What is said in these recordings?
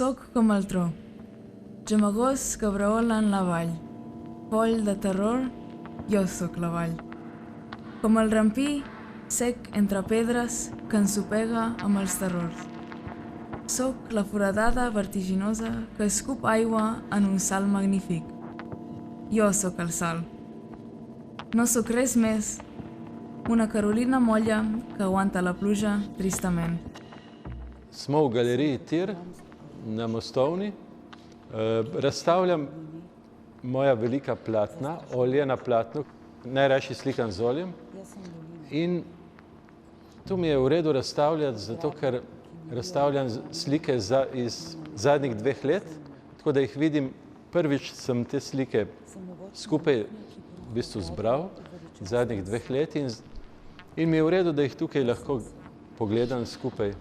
Soc com el tro, gemegós que braolen la vall, poll de terror, jo sóc la vall. Com el rampí, sec entre pedres que ensopega amb els terrors. Soc la foradada vertiginosa que escup aigua en un salt magnífic. Jo sóc el salt. No sóc res més, una Carolina molla que aguanta la pluja tristament. Smo v galeriji Tir na Mostovni. Razstavljam moja velika platna, olje na platnu, najrajši slikam z oljem. In tu mi je v redu razstavljati, zato ker razstavljam slike iz zadnjih 2 let, tako da jih vidim. Prvič sem te slike skupaj v bistvu zbral iz zadnjih 2 let in mi je v redu, da jih tukaj lahko pogledam skupaj,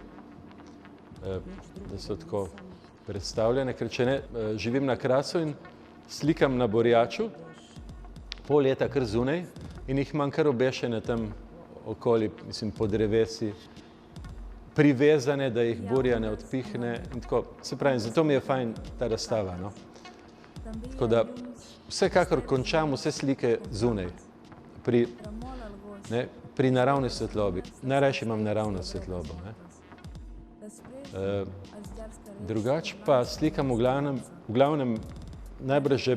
da so tako predstavljene, ker če ne, živim na Krasu in slikam na Borjaču, pol leta kar zunaj in jih imam kar obešene tam okoli, mislim, po drevesi, privezane, da jih burja ne odpihne in tako. Se pravi, zato mi je fajn ta razstava, no. Tako da vsekakor končam vse slike zunaj, pri naravni svetlobi. Najrajši imam naravno svetlobo, ne. Drugače pa slikam v glavnem najbrž že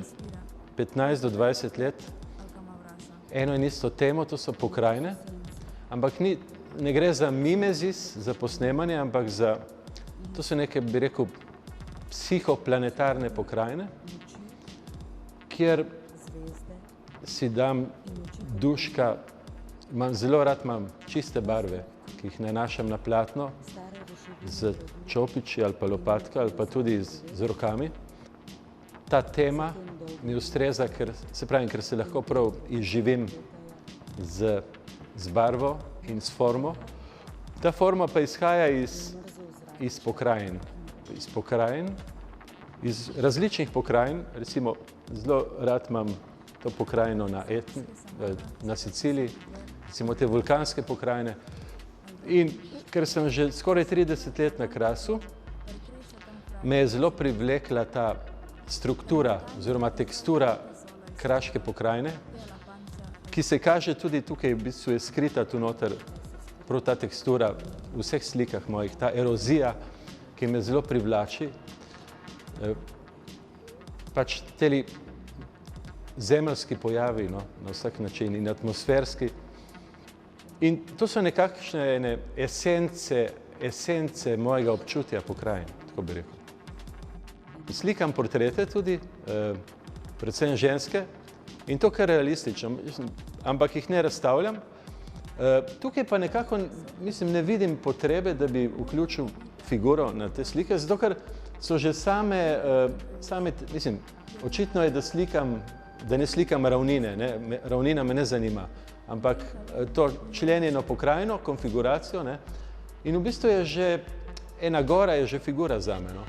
15 do 20 let eno in isto temo, to so pokrajine, ampak ne gre za mimezis, za posnemanje, ampak to so neke, bi rekel, psihoplanetarne pokrajine, kjer si dam duška, zelo rad imam čiste barve, ki jih nanašam na platno z čopiči ali pa lopatko ali pa tudi z rokami. Ta tema mi ustreza, ker se lahko prav izživim z barvo in s formo. Ta forma pa izhaja iz pokrajin. Iz različnih pokrajin, recimo zelo rad imam to pokrajino na Siciliji, recimo te vulkanske pokrajine. In ker sem že skoraj 30 let na Krasu, me je zelo privlekla ta struktura oziroma tekstura kraške pokrajine, ki se kaže tudi tukaj, v bistvu je skrita tu noter, prav ta tekstura v vseh slikah mojih, ta erozija, ki me zelo privlači. Pač teli zemeljski pojavi, no, na vsak način in atmosferski. In to so nekakšne esence mojega občutja pokrajin, tako bi rekel. Slikam portrete tudi, predvsem ženske, in to kar realistično, ampak jih ne razstavljam. Tukaj pa nekako, mislim, ne vidim potrebe, da bi vključil figuro na te slike, zato ker so že same, mislim, očitno je, da ne slikam ravnine, ne, ravnina me ne zanima, ampak to členjeno pokrajino, konfiguracijo, ne, in v bistvu je že, ena gora je že figura zame, no.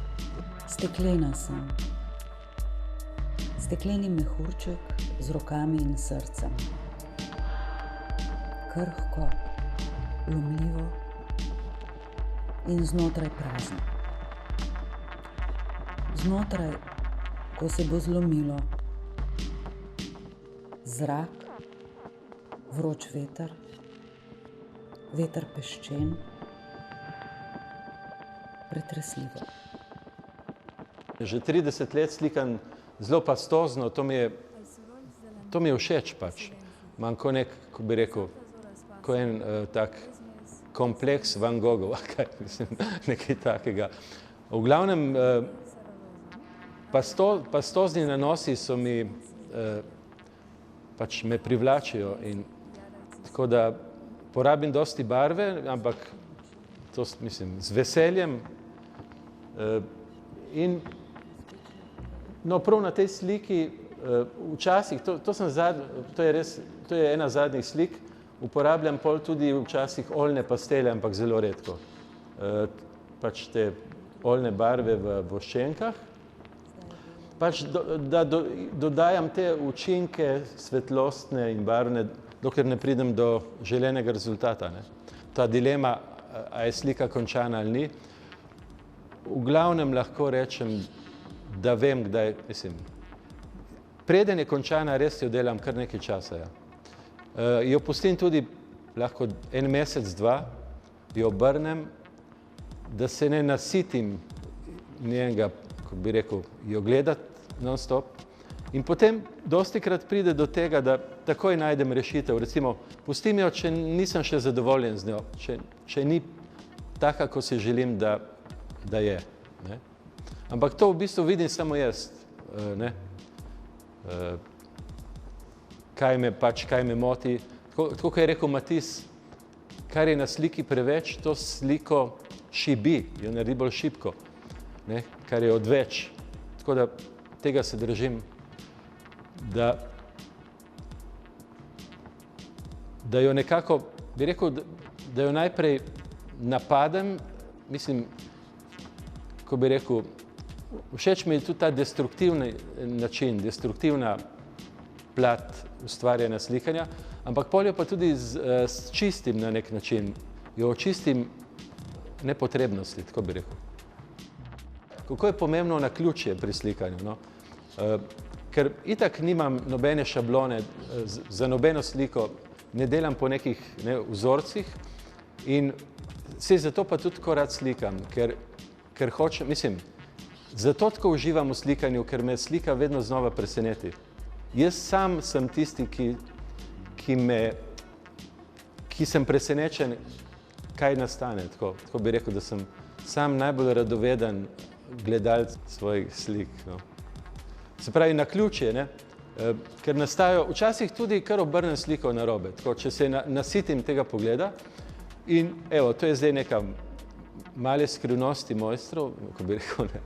Steklena sem. Stekleni mehurček z rokami in srcem. Krhko, lomljivo in znotraj prazno. Znotraj, ko se bo zlomilo, zrak, vroč veter, veter peščen, pretresljivo. Že 30 let slikam zelo pastozno, to mi je všeč pač. Imam ko ko bi rekel, ko en tak kompleks Van Gogova, nekaj takega. V glavnem, pastozni nanosi so mi, pač me privlačijo in tako da porabim dosti barve, ampak to, mislim, z veseljem. In no, prav na tej sliki, včasih, to je ena zadnjih slik, uporabljam pol tudi včasih oljne pastele, ampak zelo redko. Pač te oljne barve v voščenkah. Pač da dodajam te učinke svetlostne in barvne, dokler ne pridem do želenega rezultata, ne. Ta dilema, a je slika končana ali ni. v glavnem lahko rečem, da vem, kdaj, mislim, preden je končana, res jo delam kar nekaj časa. Ja. Jo pustim tudi lahko en mesec, dva, jo obrnem, da se ne nasitim njenega, kako bi rekel, jo gledati non-stop. In potem dostikrat pride do tega, da takoj najdem rešitev. Recimo, pustim jo, če nisem še zadovoljen z njo, če ni taka, ko si želim, da je. Ne? Ampak to v bistvu vidim samo jaz. Ne? Kaj me moti. Tako kot je rekel Matis, kar je na sliki preveč, to sliko šibi, jo naredi bolj šibko, ne? Kar je odveč. Tako da tega se držim, da jo nekako, bi rekel, da jo najprej napadem, mislim, ko bi rekel, všeč mi je tudi ta destruktivni način, destruktivna plat ustvarjanja slikanja, ampak pol jo pa tudi čistim na nek način, jo očistim nepotrebnosti, tako bi rekel. Kako je pomembno naključje pri slikanju, no? Ker itak nimam nobene šablone za nobeno sliko, ne delam po nekih vzorcih in se zato pa tudi tako rad slikam, ker hočem, mislim, zato tako uživam v slikanju, ker me slika vedno znova preseneti. Jaz sam sem tisti, ki sem presenečen, kaj nastane, tako bi rekel, da sem sam najbolj radoveden gledalec svojih slik. No. Se pravi, naključje, ne? Ker nastajajo, včasih tudi kar obrnem sliko narobe, tako, če se nasitim tega pogleda in evo, to je zdaj neka male skrivnosti mojstrov, kako bi rekel, ne.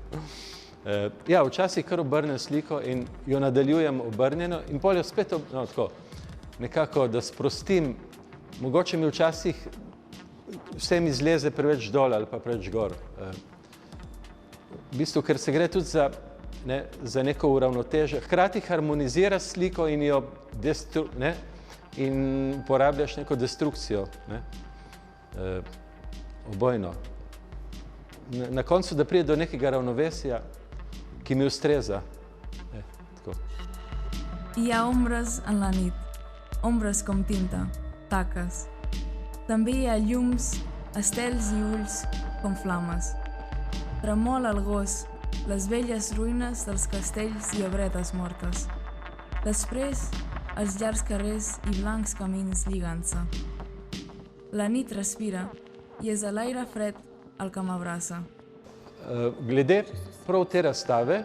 Ja, včasih kar obrnem sliko in jo nadaljujem obrnjeno in pol jo spet, no, tako, nekako, da sprostim, mogoče mi včasih vse mi zleze preveč dol ali pa preveč gor. V bistvu, ker se gre tudi za neko uravnotežje, hkrati harmonizira sliko in jo in uporabljaš neko destrukcijo, ne? Obojno. Na koncu, da pride do nekega ravnovesja, ki mi ustreza. Tako. Hi ha ombres en la nit, ombres com tinta, taques. També hi ha llums, estels i ulls com flames. Tremola el gos, les velles ruïnes dels castells i obretes mortes. Després, els llargs carrers i blancs camins lligant-se. La nit respira i és l'aire fred el que m'abraça. Glede prav te razstave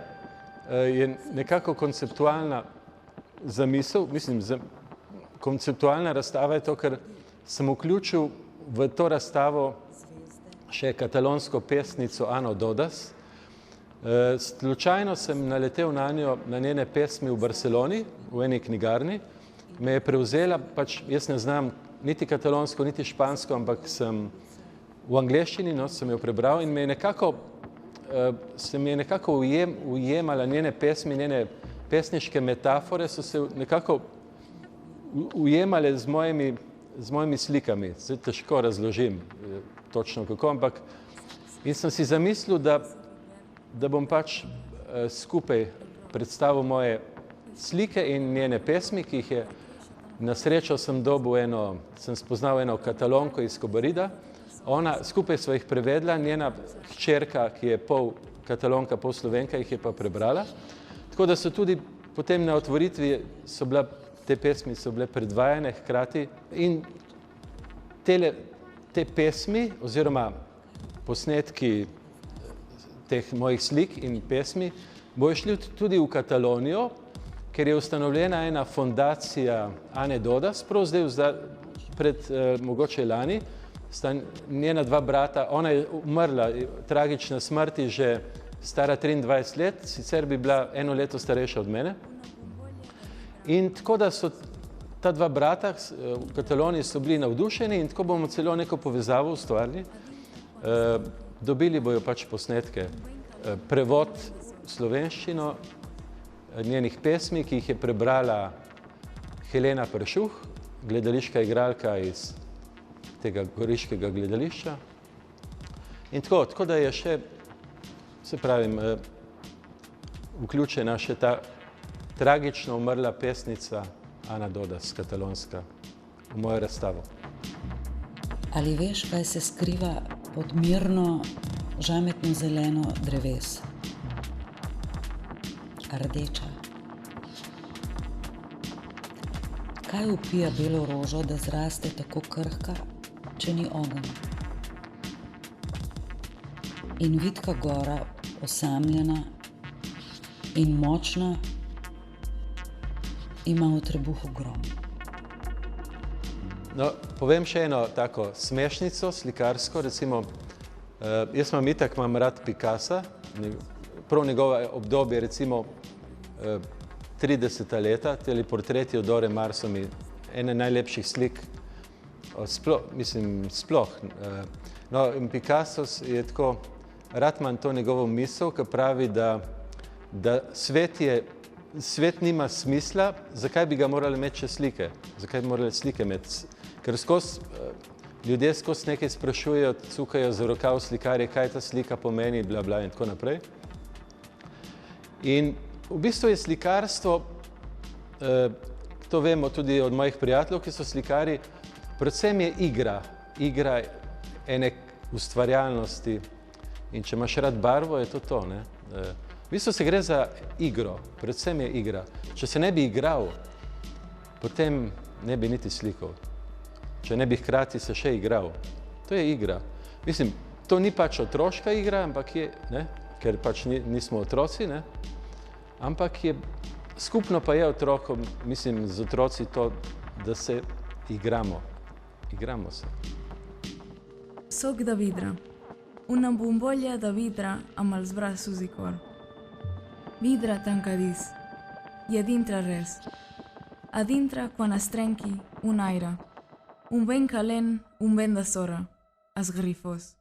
je nekako konceptualna zamisel, mislim, konceptualna razstava je to, ker sem vključil v to razstavo še katalonsko pesnico Ano Dodas. Slučajno sem naletel na njo, na njene pesmi v Barceloni, v eni knjigarni. Me je prevzela, pač jaz ne znam niti katalonsko, niti špansko, ampak sem v angleščini, no, sem jo prebral in se mi je nekako ujemala njene pesmi, njene pesniške metafore so se nekako ujemale z mojimi slikami. Zdaj težko razložim točno kako, ampak in sem si zamislil, da bom pač skupaj predstavil moje slike in njene pesmi, ki jih je na srečo sem spoznal eno Katalonko iz Kobarida. Ona, skupaj sva jih prevedla, njena hčerka, ki je pol Katalonka, pol Slovenka, jih je pa prebrala. Tako da so tudi potem na otvoritvi te pesmi so bile predvajane hkrati in te pesmi oziroma posnetki teh mojih slik in pesmi bojo šli tudi v Katalonijo, ker je ustanovljena ena fondacija Ane Dodas, prav zdaj pred mogoče lani, sta njena dva brata, ona je umrla, tragična smrti, že stara 23 let, sicer bi bila 1 leto starejša od mene. In tako da so ta dva brata v Kataloniji so bili navdušeni in tako bomo celo neko povezavo ustvarili. Dobili bojo pač posnetke, prevod v slovenščino njenih pesmi, ki jih je prebrala Helena Pršuh, gledališka igralka iz tega goriškega gledališča. In tako da je še se pravim, vključena še ta tragično umrla pesnica Ana Dodas, katalonska, v mojo razstavo. Ali veš, kaj se skriva pod mirno, žametno zeleno dreves? Rdeča. Kaj upija belo rožo, da zraste tako krhka, če ni ogenj? In vitka gora, osamljena in močna, ima v trebuhu grom. No, povem še eno tako smešnico, slikarsko, recimo, jaz imam rad Picassa, prav njegove obdobje, recimo 30. leta, teli portreti od Dore Maar so mi ene najlepših slik, sploh. No, in Picasso je tako, rad imam to njegovo misel, ki pravi, da svet nima smisla, zakaj bi ga morali imeti še slike? Zakaj bi morali slike imeti? Ker ljudje skozi nekaj sprašujejo, cukajo za rokav slikarje, kaj ta slika pomeni, bla, bla in tako naprej. In v bistvu je slikarstvo, to vemo tudi od mojih prijateljev, ki so slikari, predvsem je igra ene ustvarjalnosti. In če imaš rad barvo, je to, ne? V bistvu se gre za igro, predvsem je igra. Če se ne bi igral, potem ne bi niti slikal. Če ne bi hkrati se še igral. To je igra. Mislim, to ni pač otroška igra, ampak je, ne? Ker pač nismo otroci, ne? Ampak je, skupno pa je otrokom, mislim, z otroci to, da se igramo. Igramo se. Soc de vidre. Una bombolla de vidre amb els braços i cor. Vidre tancadís. I a dintre res. A dintre, quan es trenqui, un aire. Un vent calent, un vent de sorra. Esgarrifós.